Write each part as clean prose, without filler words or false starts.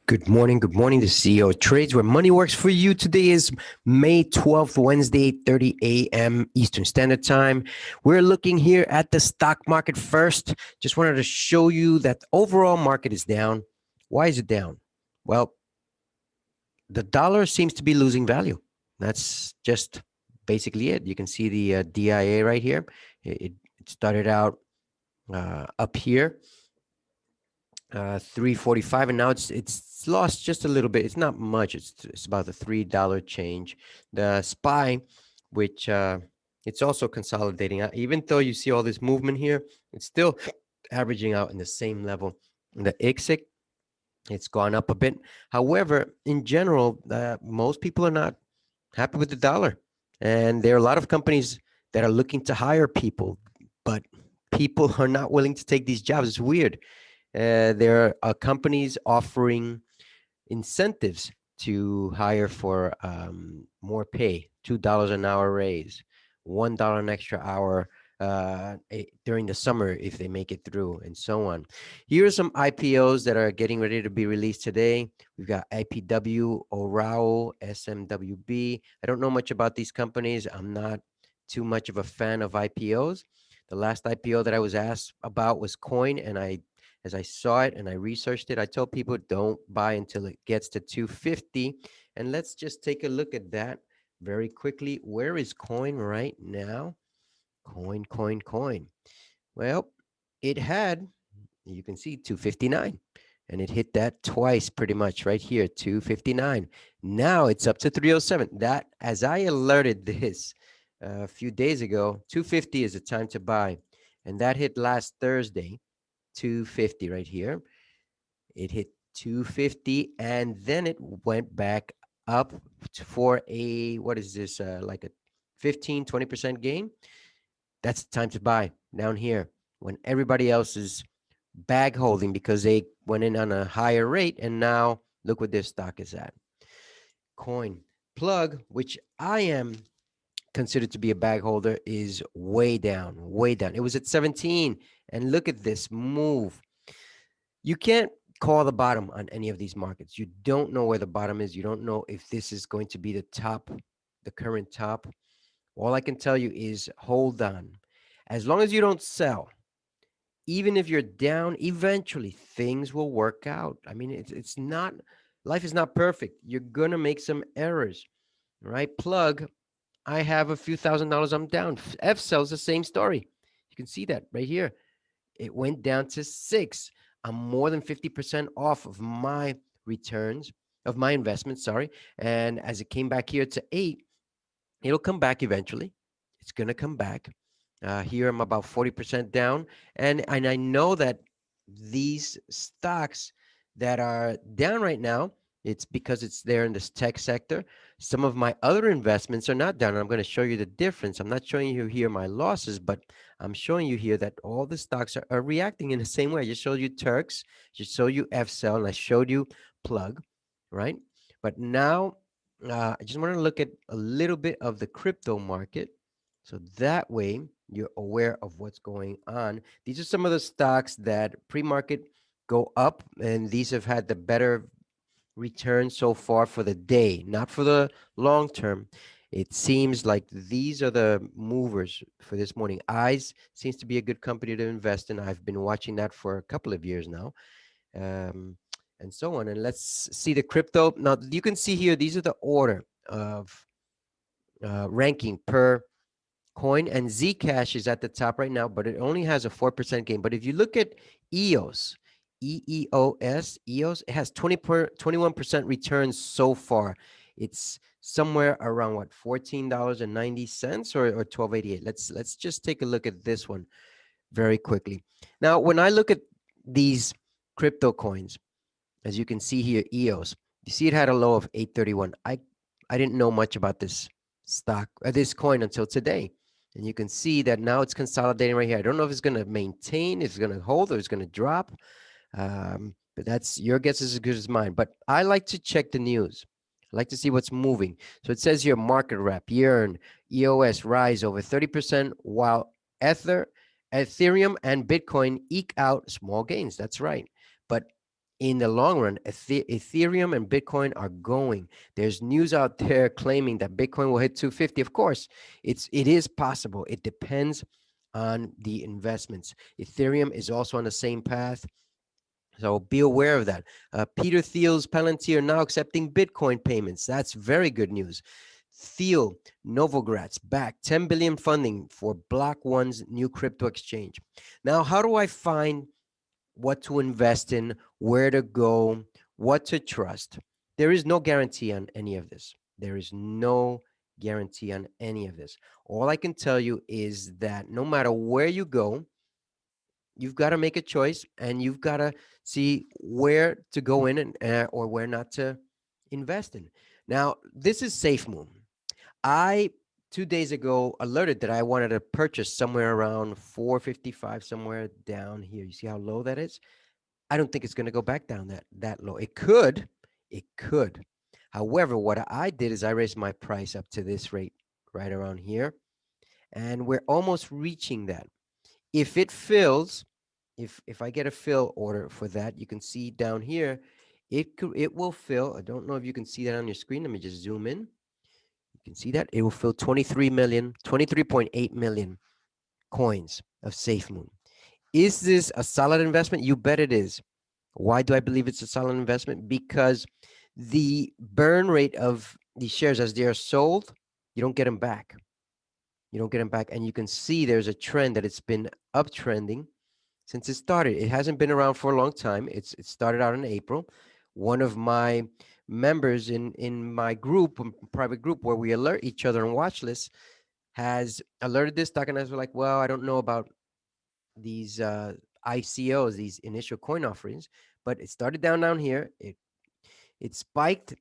Good morning. Good morning to CeoTrades, where money works for you. Today is May 12th, Wednesday, 8:30 a.m. Eastern Standard Time. We're looking here at the stock market first. Just wanted to show you that the overall market is down. Why is it down? Well, the dollar seems to be losing value. That's just basically it. You can see the DIA right here. It started out up here. 345, and now it's lost just a little bit. It's not much. It's about the $3 change. The SPY, which it's also consolidating. Even though you see all this movement here, it's still averaging out in the same level. The IXIC, it's gone up a bit. However, in general, most people are not happy with the dollar, and there are a lot of companies that are looking to hire people, but people are not willing to take these jobs. It's weird. There are companies offering incentives to hire for more pay, $2 an hour raise, $1 an extra hour during the summer if they make it through, and so on. Here are some IPOs that are getting ready to be released today. We've got IPW, Orao, SMWB. I don't know much about these companies. I'm not too much of a fan of IPOs. The last IPO that I was asked about was Coin, and as I saw it and I researched it, I told people don't buy until it gets to 250. And let's just take a look at that very quickly. Where is Coin right now? Coin. Well, it had, you can see 259, and it hit that twice pretty much right here, 259. Now it's up to 307. That, as I alerted this a few days ago, 250 is the time to buy. And that hit last Thursday. 250 right here. It hit 250, and then it went back up for a, what is this, like a 15-20% gain. That's the time to buy down here when everybody else is bag holding because they went in on a higher rate, and now look what their stock is at. Coin Plug, which I am considered to be a bag holder, is way down. It was at 17, and look at this move. You can't call the bottom on any of these markets. You don't know where the bottom is. You don't know if this is going to be the top, the current top. All I can tell you is hold on. As long as you don't sell, even if you're down, eventually things will work out. I mean, it's not, life is not perfect. You're going to make some errors, right? Plug, I have a few $1,000s. I'm down. F sells the same story. You can see that right here. It went down to 6. I'm more than 50% off of my returns, of my investment, sorry. And as it came back here to 8, it'll come back eventually. It's going to come back. Here I'm about 40% down. And I know that these stocks that are down right now, it's because it's there in this tech sector. Some of my other investments are not down. And I'm going to show you the difference. I'm not showing you here my losses, but I'm showing you here that all the stocks are reacting in the same way. I just showed you Turks, just showed you FCell, and I showed you Plug, right? But now I just want to look at a little bit of the crypto market. So that way you're aware of what's going on. These are some of the stocks that pre-market go up, and these have had the better return so far for the day, not for the long term. It seems like these are the movers for this morning. Eyes seems to be a good company to invest in. I've been watching that for a couple of years now. And so on. And let's see the crypto. Now, you can see here, these are the order of ranking per coin, and Zcash is at the top right now, but it only has a 4% gain. But if you look at EOS, EOS, it has 21% returns so far. It's somewhere around what, $14.90 or $12.88. Let's just take a look at this one very quickly. Now, when I look at these crypto coins, as you can see here, EOS, you see it had a low of 831. I didn't know much about this stock, this coin until today. And you can see that now it's consolidating right here. I don't know if it's going to maintain, if it's going to hold, or it's going to drop. But that's your guess is as good as mine. But I like to check the news. I like to see what's moving. So it says here, market wrap, Yearn, EOS rise over 30%, while Ethereum and Bitcoin eke out small gains. That's right. But in the long run, Ethereum and Bitcoin are going. There's news out there claiming that Bitcoin will hit 250. Of course, it is possible. It depends on the investments. Ethereum is also on the same path. So be aware of that. Peter Thiel's Palantir now accepting Bitcoin payments. That's very good news. Thiel, Novogratz back 10 billion funding for Block One's new crypto exchange. Now, how do I find what to invest in, where to go, what to trust? There is no guarantee on any of this. There is no guarantee on any of this. All I can tell you is that no matter where you go, you've got to make a choice and you've got to see where to go in and or where not to invest in. Now, this is SafeMoon. I 2 days ago alerted that I wanted to purchase somewhere around 455, somewhere down here. You see how low that is? I don't think it's going to go back down that low. It could. It could. However, what I did is I raised my price up to this rate right around here, and we're almost reaching that. If it fills, if I get a fill order for that, you can see down here, it will fill. I don't know if you can see that on your screen. Let me just zoom in. You can see that it will fill 23.8 million coins of SafeMoon. Is this a solid investment? You bet it is. Why do I believe it's a solid investment? Because the burn rate of these shares as they are sold, you don't get them back. You don't get them back. And you can see there's a trend that it's been uptrending since it started. It hasn't been around for a long time. It started out in April. One of my members in my group, private group, where we alert each other on Watchlist, has alerted this stock, and I was like, well, I don't know about these ICOs, these initial coin offerings, but it started down here. It spiked,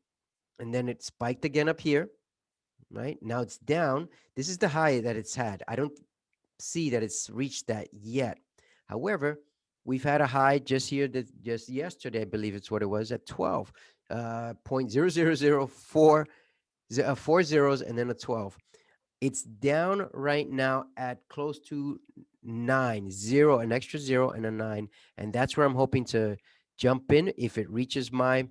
and then it spiked again up here. Right now it's down. This is the high that it's had. I don't see that it's reached that yet. However, we've had a high just here, just yesterday, I believe it's what it was, at 12, 0.00044, 4 zeros, and then a 12. It's down right now at close to 9, 0, an extra 0 and a 9. And that's where I'm hoping to jump in if it reaches my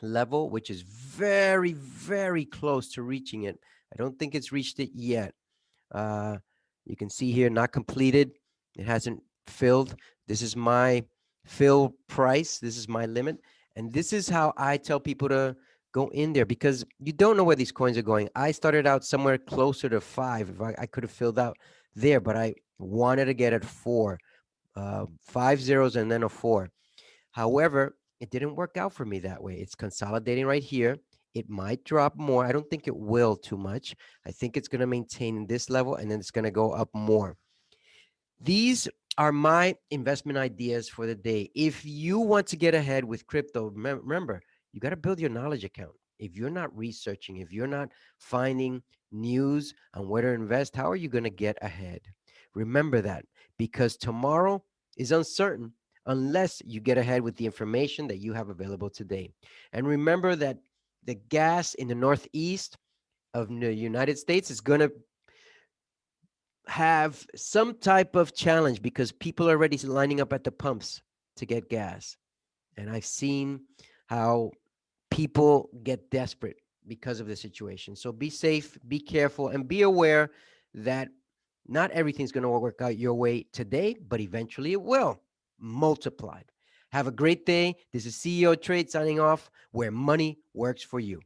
level, which is very, very close to reaching it. I don't think it's reached it yet. You can see here, not completed. It hasn't filled. This is my fill price. This is my limit. And this is how I tell people to go in there, because you don't know where these coins are going. I started out somewhere closer to 5. If I could have filled out there, but I wanted to get at 4, 5 zeros and then a 4. However, it didn't work out for me that way. It's consolidating right here. It might drop more. I don't think it will too much. I think it's going to maintain this level, and then it's going to go up more. These are my investment ideas for the day. If you want to get ahead with crypto, remember, you got to build your knowledge account. If you're not researching, if you're not finding news on where to invest, how are you going to get ahead? Remember that, because tomorrow is uncertain unless you get ahead with the information that you have available today. And remember that the gas in the Northeast of the United States is going to have some type of challenge because people are already lining up at the pumps to get gas. And I've seen how people get desperate because of the situation. So be safe, be careful, and be aware that not everything's going to work out your way today, but eventually it will, multiplied. Have a great day. This is CEO Trade signing off, where money works for you.